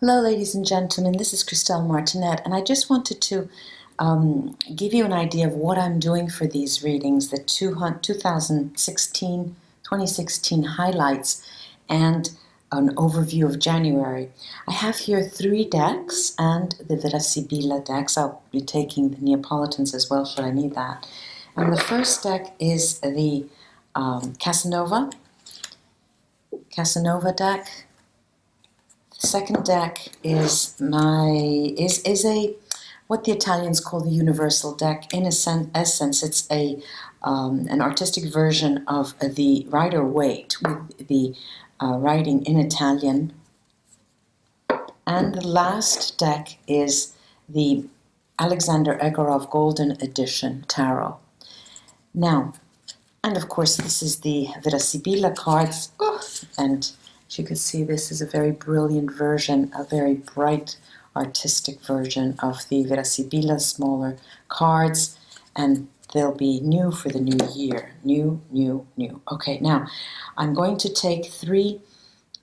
Hello, ladies and gentlemen. This is Christelle Martinette, and I just wanted to give you an idea of what I'm doing for these readings, the 2016 highlights, and an overview of January. I have here 3 decks and the Virasibila decks. I'll be taking the Neapolitans as well, should I need that. And the first deck is the Casanova deck. The second deck is what the Italians call the universal deck. In essence, it's an artistic version of the Rider-Waite with the writing in Italian. And the last deck is the Alexander Egorov Golden Edition Tarot. Now, and of course, this is the Virasibila cards, and as you can see, this is a very brilliant version, a very bright artistic version of the Virasibila smaller cards, and they'll be new for the new year. New. Okay, now I'm going to take 3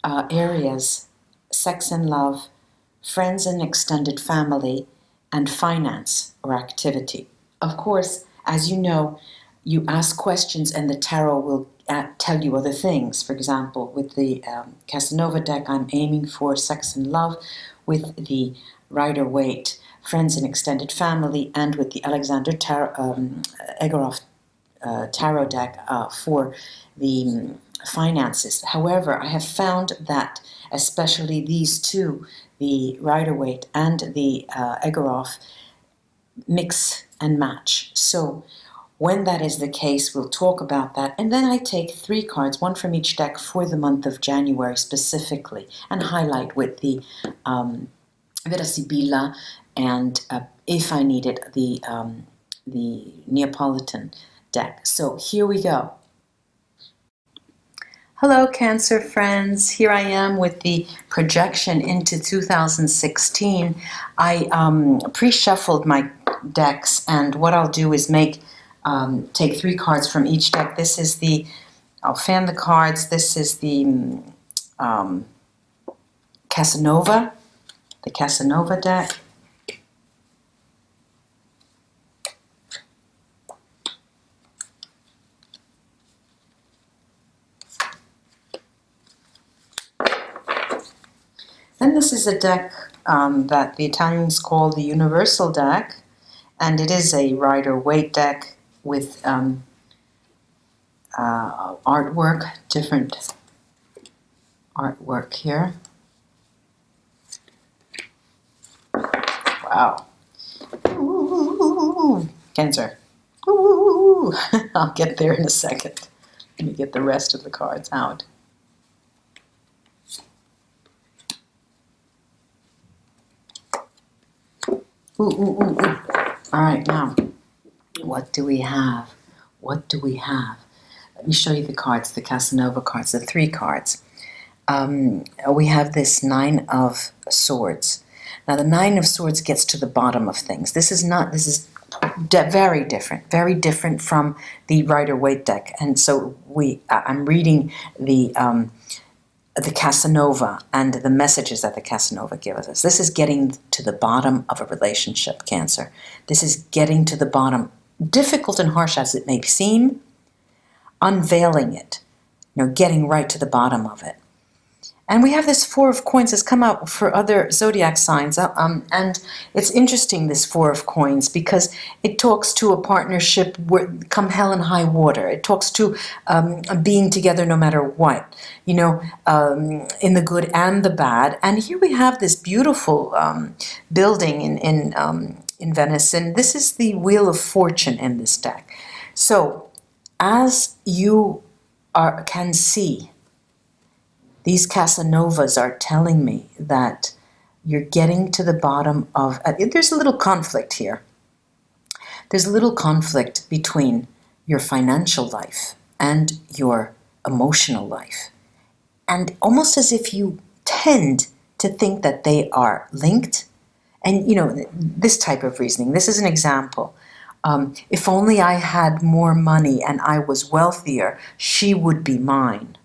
areas: sex and love, friends and extended family, and finance or activity. Of course, as you know, you ask questions and the tarot will tell you other things. For example, with the Casanova deck, I'm aiming for sex and love. With the Rider-Waite, friends and extended family, and with the Alexander Egorov tarot deck for the finances. However, I have found that especially these 2, the Rider-Waite and the Egorov, mix and match. So when that is the case, we'll talk about that. And then I take 3 cards, 1 from each deck, for the month of January specifically, and highlight with the Virasibila and, if I need it, the Neapolitan deck. So here we go. Hello, Cancer friends. Here I am with the projection into 2016. I pre-shuffled my decks, and what I'll do is take 3 cards from each deck. This is I'll fan the cards. This is the Casanova deck. Then this is a deck that the Italians call the universal deck, and it is a Rider-Waite deck with artwork, different artwork here. Wow. Ooh, Cancer. Ooh. I'll get there in a second. Let me get the rest of the cards out. Ooh. All right, now, what do we have? Let me show you the cards, the Casanova cards, the 3 cards. We have this 9 of Swords. Now, the 9 of Swords gets to the bottom of things. This is very different from the Rider-Waite deck. And so I'm reading the Casanova and the messages that the Casanova gives us. This is getting to the bottom of a relationship, Cancer. This is getting to the bottom, difficult and harsh as it may seem, unveiling it, getting right to the bottom of it. And we have this 4 of Coins has come out for other zodiac signs, and it's interesting, this 4 of Coins, because it talks to a partnership come hell and high water. It talks to being together no matter what, in the good and the bad. And here we have this beautiful building in Venice, and this is the Wheel of Fortune in this deck. So, as you can see, these Casanovas are telling me that you're getting to the bottom of... there's a little conflict here. There's a little conflict between your financial life and your emotional life. And almost as if you tend to think that they are linked. And, this type of reasoning. This is an example. If only I had more money and I was wealthier, she would be mine.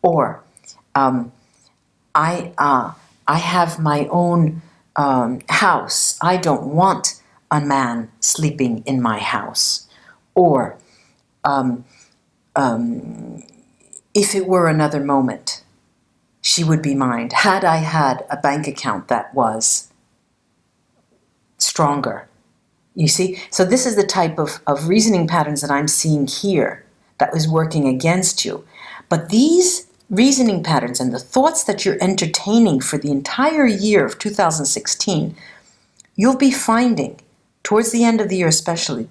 Or... I have my own house. I don't want a man sleeping in my house. Or if it were another moment, she would be mine. Had I had a bank account that was stronger. You see? So this is the type of reasoning patterns that I'm seeing here that was working against you. But these reasoning patterns and the thoughts that you're entertaining for the entire year of 2016, you'll be finding, towards the end of the year especially,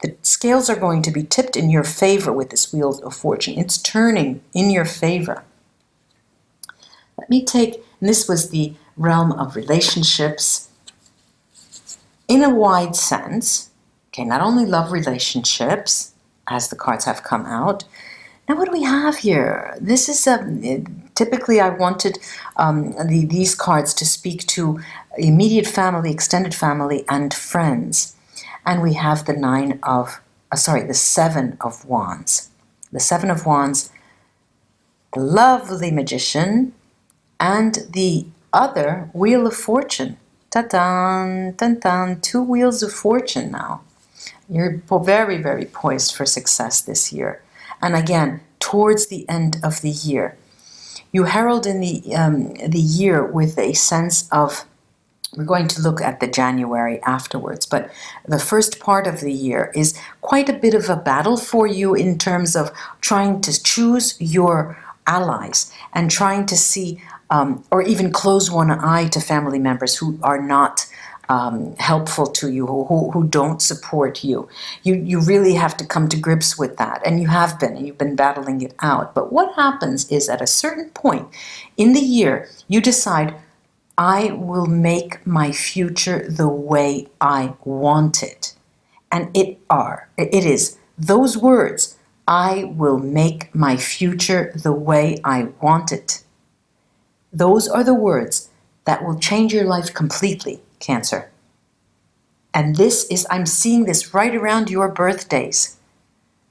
the scales are going to be tipped in your favor with this Wheel of Fortune. It's turning in your favor. Let me take, and this was the realm of relationships in a wide sense. Okay, not only love relationships, as the cards have come out. Now what do we have here? This is, typically I wanted these cards to speak to immediate family, extended family, and friends. And we have the the Seven of Wands. The Seven of Wands, the lovely Magician, and the other Wheel of Fortune. Ta-da, dun-dun, 2 Wheels of Fortune now. You're very, very poised for success this year. And again, towards the end of the year, you herald in the year with a sense of, we're going to look at the January afterwards, but the first part of the year is quite a bit of a battle for you in terms of trying to choose your allies and trying to see, or even close one eye to family members who are not helpful to you, who don't support you. You really have to come to grips with that, and you have been, and you've been battling it out. But what happens is at a certain point in the year, you decide, I will make my future the way I want it. And it is those words, I will make my future the way I want it. Those are the words that will change your life completely, Cancer. And this is, I'm seeing this right around your birthdays.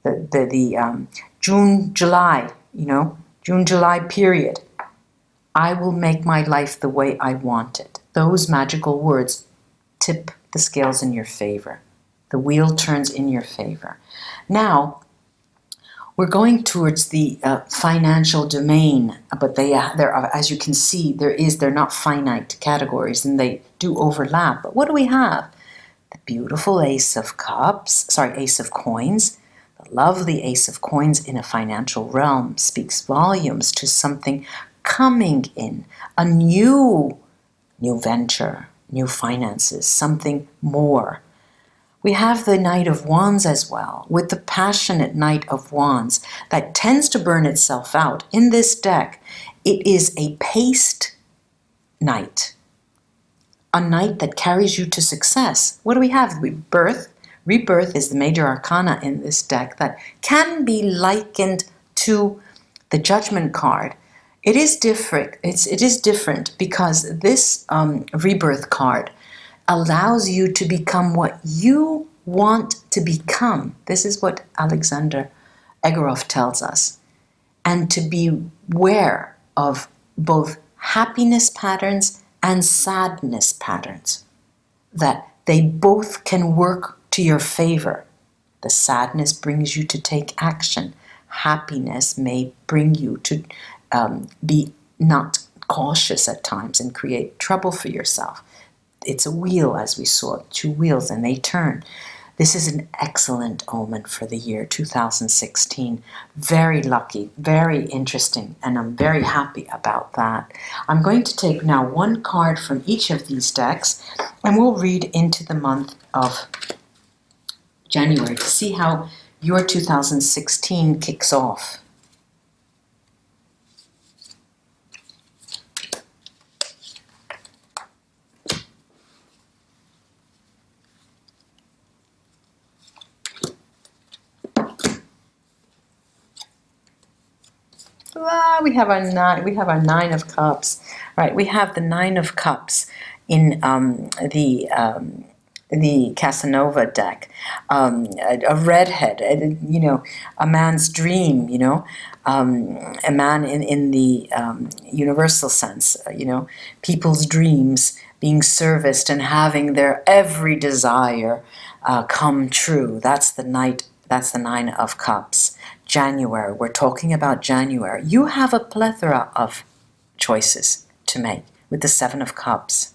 The June, July, June, July period. I will make my life the way I want it. Those magical words tip the scales in your favor. The wheel turns in your favor. Now, we're going towards the financial domain, but there are, as you can see, they're not finite categories, and they do overlap. But what do we have? The beautiful Ace of Coins. The lovely Ace of Coins in a financial realm speaks volumes to something coming in, a new venture, new finances, something more. We have the Knight of Wands as well, with the passionate Knight of Wands that tends to burn itself out. In this deck, it is a paced knight, a knight that carries you to success. What do we have? Rebirth. Rebirth is the major arcana in this deck that can be likened to the Judgment card. It is different. It is different because this Rebirth card allows you to become what you want to become. This is what Alexander Egorov tells us. And to be aware of both happiness patterns and sadness patterns, that they both can work to your favor. The sadness brings you to take action. Happiness may bring you to be not cautious at times and create trouble for yourself. It's a wheel, as we saw, 2 wheels, and they turn. This is an excellent omen for the year 2016. Very lucky, very interesting, and I'm very happy about that. I'm going to take now 1 card from each of these decks, and we'll read into the month of January to see how your 2016 kicks off. We have our 9. We have our 9 of Cups. Right. We have the 9 of Cups in the Casanova deck. A redhead. A man's dream. a man in the universal sense, people's dreams being serviced and having their every desire come true. That's the Nine of Cups. January, we're talking about January. You have a plethora of choices to make with the Seven of Cups.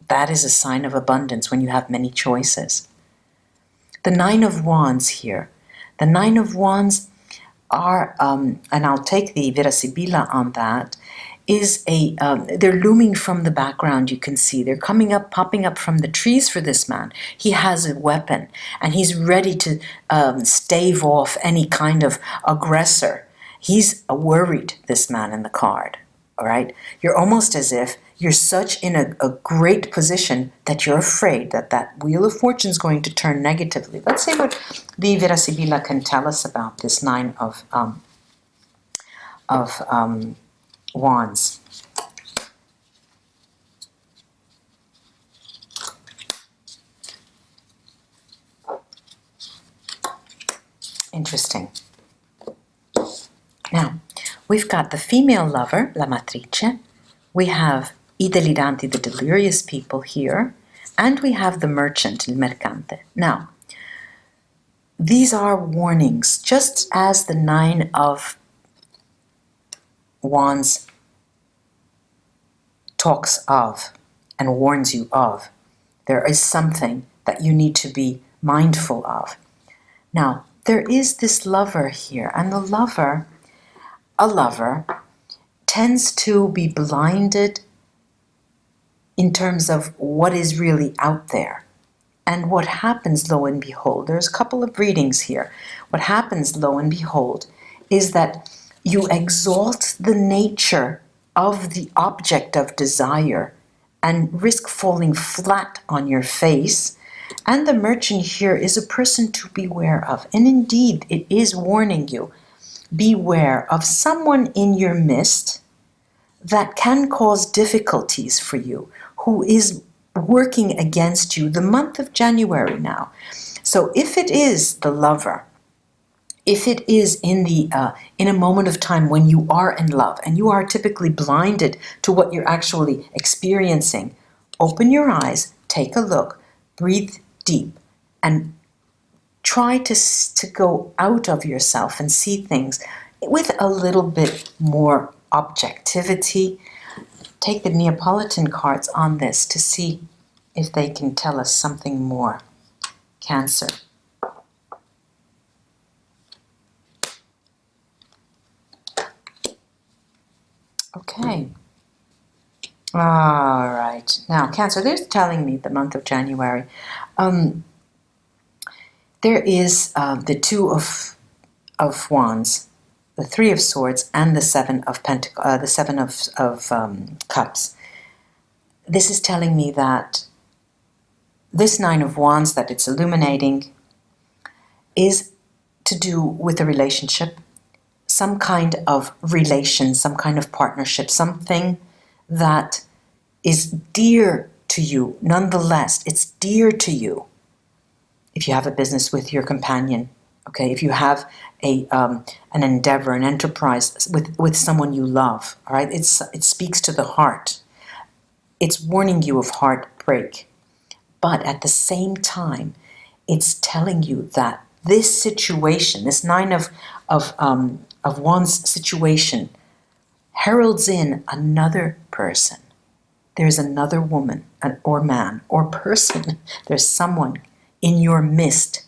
That is a sign of abundance when you have many choices. The Nine of Wands here. The Nine of Wands are, and I'll take the Vera Sibilla on that, is they're looming from the background, you can see. They're popping up from the trees for this man. He has a weapon, and he's ready to stave off any kind of aggressor. He's worried, this man in the card, all right? You're almost as if you're such in a great position that you're afraid that Wheel of Fortune is going to turn negatively. Let's see what the Vera Sibilla can tell us about this Nine of Wands. Interesting. Now, we've got the female lover, La Matrice. We have I Deliranti, the delirious people here. And we have the merchant, Il Mercante. Now, these are warnings, just as the Nine of Wands talks of and warns you of. There is something that you need to be mindful of. Now, there is this lover here, and a lover tends to be blinded in terms of what is really out there. And what happens, lo and behold, there's a couple of readings here. What happens, lo and behold, is that you exalt the nature of the object of desire and risk falling flat on your face. And the merchant here is a person to beware of. And indeed, it is warning you. Beware of someone in your midst that can cause difficulties for you, who is working against you the month of January now. So if it is the lover, if it is in a moment of time when you are in love and you are typically blinded to what you're actually experiencing, open your eyes, take a look, breathe deep, and try to go out of yourself and see things with a little bit more objectivity. Take the Neapolitan cards on this to see if they can tell us something more. Cancer. Okay. All right. Now, Cancer, they're telling me the month of January. There is the Two of Wands, the Three of Swords, and the Seven of Cups. This is telling me that this Nine of Wands that it's illuminating is to do with a relationship, some kind of relation, some kind of partnership, something that is dear to you. Nonetheless, it's dear to you. If you have a business with your companion, okay, if you have an endeavor, an enterprise with someone you love, all right, it speaks to the heart. It's warning you of heartbreak, but at the same time, it's telling you that this situation, this Nine of Wands situation, heralds in another person. There's another woman or man or person. There's someone in your midst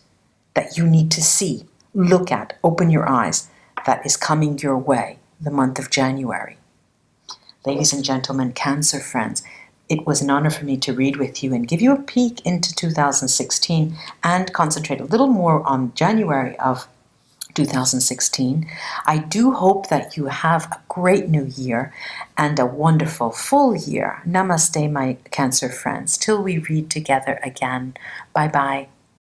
that you need to see, look at, open your eyes, that is coming your way the month of January. Ladies and gentlemen, Cancer friends, it was an honor for me to read with you and give you a peek into 2016 and concentrate a little more on January of 2016. I do hope that you have a great new year and a wonderful full year. Namaste, my Cancer friends. Till we read together again. Bye-bye.